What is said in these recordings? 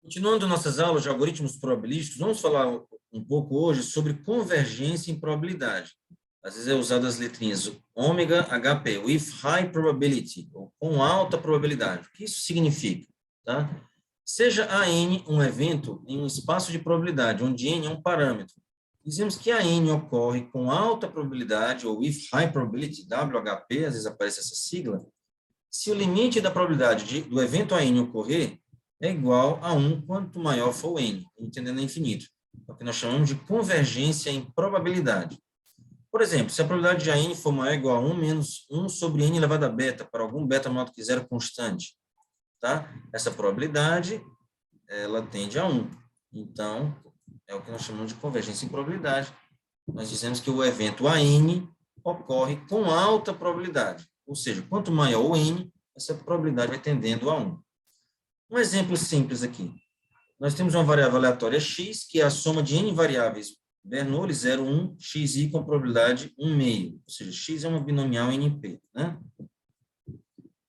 Continuando nossas aulas de algoritmos probabilísticos, vamos falar um pouco hoje sobre convergência em probabilidade. Às vezes é usado as letrinhas ômega, HP, with high probability, ou com alta probabilidade. O que isso significa? Tá? Seja a N um evento em um espaço de probabilidade, onde N é um parâmetro. Dizemos que a N ocorre com alta probabilidade, ou with high probability, WHP, às vezes aparece essa sigla, se o limite da probabilidade do evento a N ocorrer é igual a 1 quanto maior for o N, entendendo a infinito. É o que nós chamamos de convergência em probabilidade. Por exemplo, se a probabilidade de a N for maior ou igual a 1 menos 1 sobre N elevado a beta, para algum beta maior do que zero constante, tá? Essa probabilidade, ela tende a 1. Então, é o que nós chamamos de convergência em probabilidade. Nós dizemos que o evento AN ocorre com alta probabilidade. Ou seja, quanto maior o N, essa probabilidade vai tendendo a 1. Um exemplo simples aqui. Nós temos uma variável aleatória x, que é a soma de n variáveis Bernoulli, 0, 1, xi com probabilidade 1 meio. Ou seja, x é uma binomial NP. Né?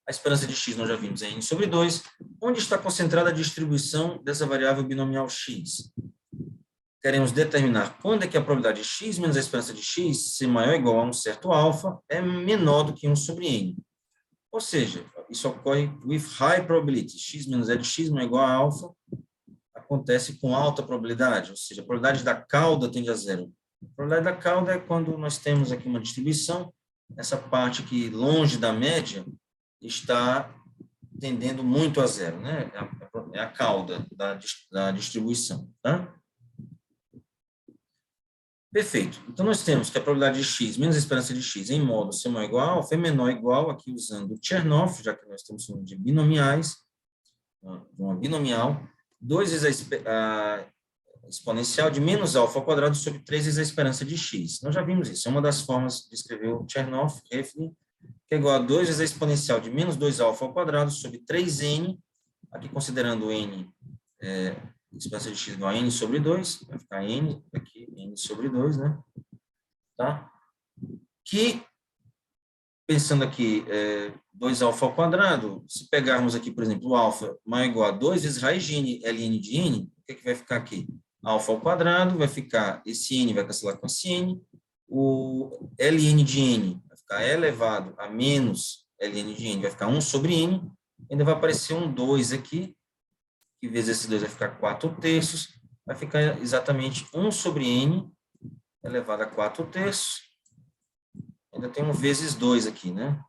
A esperança de x nós já vimos é n sobre 2. Onde está concentrada a distribuição dessa variável binomial x? Queremos determinar quando é que a probabilidade de x menos a esperança de x, se maior ou igual a um certo alfa, é menor do que 1 sobre n. Ou seja, isso ocorre with high probability. X menos E de x não é igual a alfa, acontece com alta probabilidade, ou seja, a probabilidade da cauda tende a zero. A probabilidade da cauda é quando nós temos aqui uma distribuição, essa parte aqui longe da média está tendendo muito a zero, né? É a cauda da distribuição, tá? Perfeito. Então, nós temos que a probabilidade de x menos a esperança de x em modo ser maior ou igual a alfa é menor ou igual, aqui usando o Chernoff, já que nós estamos falando de binomiais, uma binomial, 2 vezes a exponencial de menos alfa ao quadrado sobre 3 vezes a esperança de x. Nós já vimos isso, é uma das formas de escrever o Chernoff, Heflin, que é igual a 2 vezes a exponencial de menos 2 alfa ao quadrado sobre 3n, aqui considerando n, esperança de x igual a n sobre 2, vai ficar n, aqui, n sobre 2, né? Tá? Que, pensando aqui, 2 alfa ao quadrado, se pegarmos aqui, por exemplo, o alfa maior ou igual a 2 vezes raiz de n, ln de n, o que, que vai ficar aqui? Alfa ao quadrado, vai ficar, esse n vai cancelar com esse n, o ln de n vai ficar elevado a menos ln de n, vai ficar 1 sobre n, ainda vai aparecer um 2 aqui, que vezes esse 2 vai ficar 4 terços, vai ficar exatamente 1 sobre n elevado a 4 terços, ainda tem um vezes 2 aqui, né?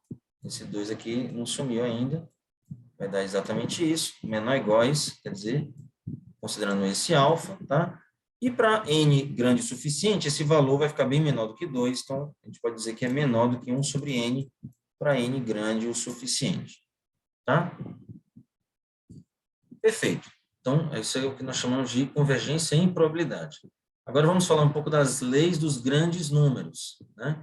Esse 2 aqui não sumiu ainda, vai dar exatamente isso, menor ou igual a isso, quer dizer, considerando esse alfa, tá? E para n grande o suficiente, esse valor vai ficar bem menor do que 2, então a gente pode dizer que é menor do que 1 sobre n para n grande o suficiente, tá? Perfeito. Então, isso é o que nós chamamos de convergência em probabilidade. Agora vamos falar um pouco das leis dos grandes números, né?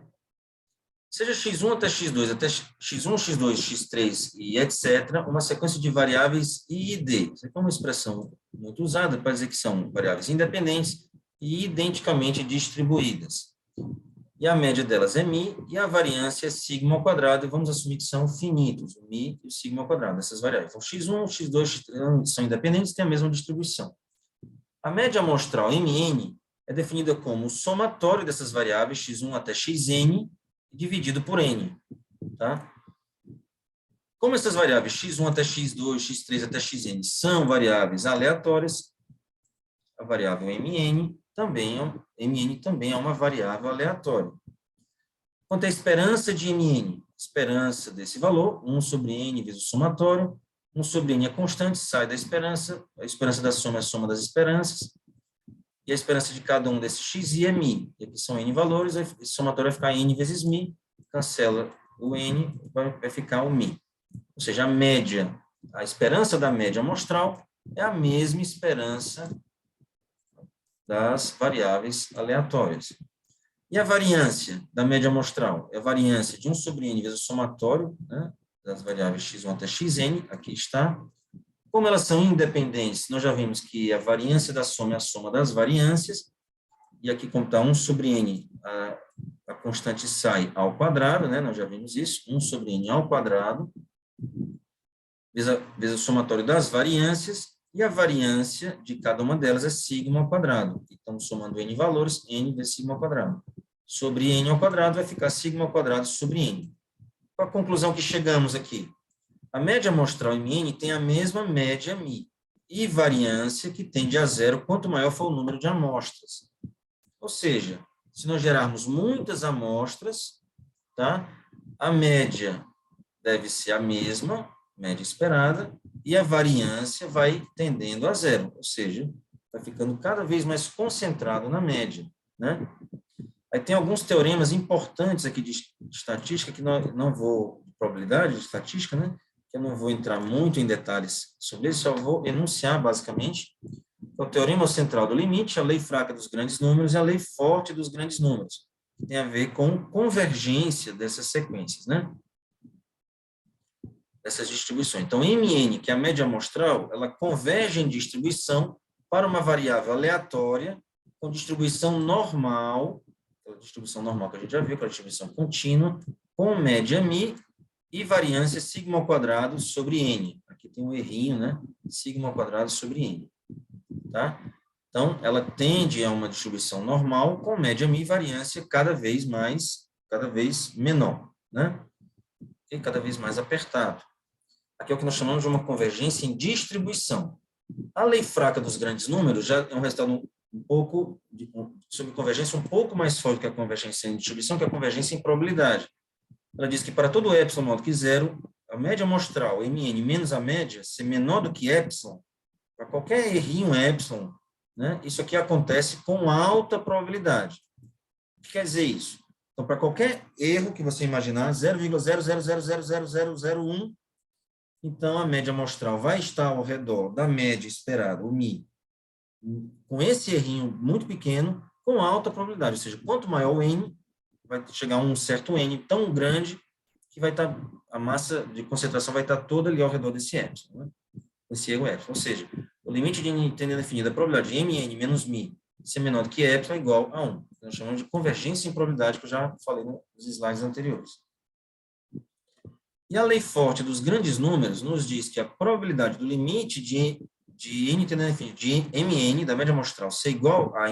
Seja x1 até x2, até x1, x2, x3 e etc., uma sequência de variáveis I e D. Isso aqui é uma expressão muito usada para dizer que são variáveis independentes e identicamente distribuídas. E a média delas é μ, e a variância é sigma ao quadrado, e vamos assumir que são finitos, o μ e o sigma ao quadrado, dessas variáveis. Então, x1, x2, x3 são independentes e têm a mesma distribuição. A média amostral mn é definida como o somatório dessas variáveis, x1 até xn, dividido por n. Tá? Como essas variáveis x1 até x2, x3 até xn são variáveis aleatórias, a variável mn também é uma variável aleatória. Quanto à esperança de mn, esperança desse valor, 1 sobre n vezes o somatório, 1 sobre n é constante, sai da esperança, a esperança da soma é a soma das esperanças, e a esperança de cada um desses xi é μ. E aqui são n valores, esse somatório vai ficar n vezes μ, cancela o n, vai ficar o μ. Ou seja, a média, a esperança da média amostral é a mesma esperança das variáveis aleatórias. E a variância da média amostral? É a variância de 1 sobre n vezes o somatório, né, das variáveis x1 até xn, aqui está. Como elas são independentes, nós já vimos que a variância da soma é a soma das variâncias, e aqui como está 1 sobre n, a constante sai ao quadrado, né, nós já vimos isso, 1 sobre n ao quadrado, vezes o somatório das variâncias, e a variância de cada uma delas é sigma ao quadrado. Então, somando n valores, n vezes sigma ao quadrado. Sobre n ao quadrado vai ficar sigma ao quadrado sobre n. Qual a conclusão que chegamos aqui? A média amostral mn tem a mesma média mi e variância que tende a zero quanto maior for o número de amostras. Ou seja, se nós gerarmos muitas amostras, tá? A média deve ser a mesma, média esperada, e a variância vai tendendo a zero, ou seja, vai ficando cada vez mais concentrado na média, né? Aí tem alguns teoremas importantes aqui de estatística, que não vou, de probabilidade, de estatística, né? Que eu não vou entrar muito em detalhes sobre isso, só vou enunciar, basicamente, o teorema central do limite, a lei fraca dos grandes números e a lei forte dos grandes números, que tem a ver com convergência dessas sequências, né? Dessas distribuições. Então, Mn, que é a média amostral, ela converge em distribuição para uma variável aleatória com distribuição normal, a distribuição normal que a gente já viu, que é a distribuição contínua, com média mi e variância sigma ao quadrado sobre n. Aqui tem um errinho, né? Sigma ao quadrado sobre n. Tá? Então, ela tende a uma distribuição normal com média mi e variância cada vez menor, né? E cada vez mais apertado. Aqui é o que nós chamamos de uma convergência em distribuição. A lei fraca dos grandes números já é um resultado sobre convergência um pouco mais forte que a convergência em distribuição, que é a convergência em probabilidade. Ela diz que para todo epsilon maior do que zero, a média amostral, Mn, menos a média, ser menor do que epsilon, para qualquer errinho epsilon, né, isso aqui acontece com alta probabilidade. O que quer dizer isso? Então, para qualquer erro que você imaginar, 0,000000001, então a média amostral vai estar ao redor da média esperada, o mi, com esse errinho muito pequeno, com alta probabilidade. Ou seja, quanto maior o n, vai chegar a um certo n tão grande que vai estar, a massa de concentração vai estar toda ali ao redor desse epsilon, né? Esse erro epsilon. Ou seja, o limite de n tendo definida a probabilidade de mn menos mi ser menor do que epsilon é igual a 1. Nós chamamos de convergência em probabilidade, que eu já falei nos slides anteriores. E a lei forte dos grandes números nos diz que a probabilidade do limite de n tendendo a infinito, de mn, da média amostral, ser igual a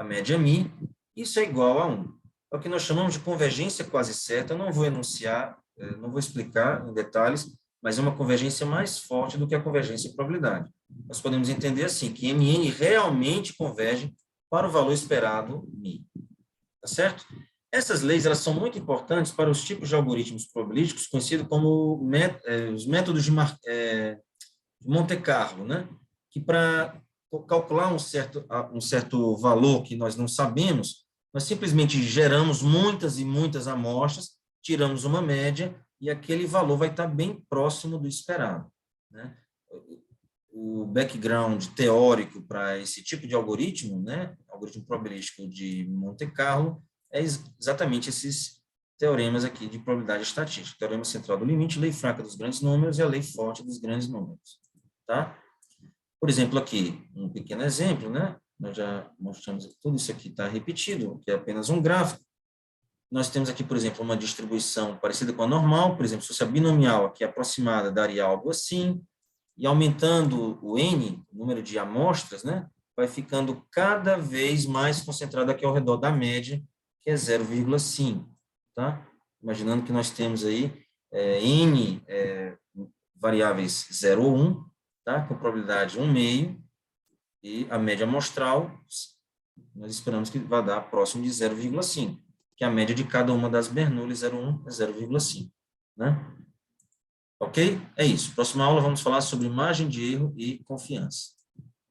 média mi, isso é igual a 1. É o que nós chamamos de convergência quase certa. Eu não vou enunciar, não vou explicar em detalhes, mas é uma convergência mais forte do que a convergência em probabilidade. Nós podemos entender assim, que mn realmente converge para o valor esperado mi. Tá certo? Essas leis, elas são muito importantes para os tipos de algoritmos probabilísticos conhecidos como os métodos de Monte Carlo, né? Que para calcular um certo valor que nós não sabemos, nós simplesmente geramos muitas e muitas amostras, tiramos uma média e aquele valor vai estar bem próximo do esperado, né? O background teórico para esse tipo de algoritmo, né? Algoritmo probabilístico de Monte Carlo, é exatamente esses teoremas aqui de probabilidade estatística. Teorema central do limite, lei fraca dos grandes números e a lei forte dos grandes números. Tá? Por exemplo, aqui, um pequeno exemplo, né? Nós já mostramos que tudo isso aqui está repetido, que é apenas um gráfico. Nós temos aqui, por exemplo, uma distribuição parecida com a normal, por exemplo, se fosse a binomial aqui aproximada, daria algo assim, e aumentando o n, o número de amostras, né? Vai ficando cada vez mais concentrado aqui ao redor da média, que é 0,5, tá? Imaginando que nós temos aí n variáveis 0 ou 1, tá? Com probabilidade 1/2, e a média amostral, nós esperamos que vai dar próximo de 0,5, que é a média de cada uma das Bernoulli 0,1 é 0,5, né? Ok? É isso. Próxima aula vamos falar sobre margem de erro e confiança.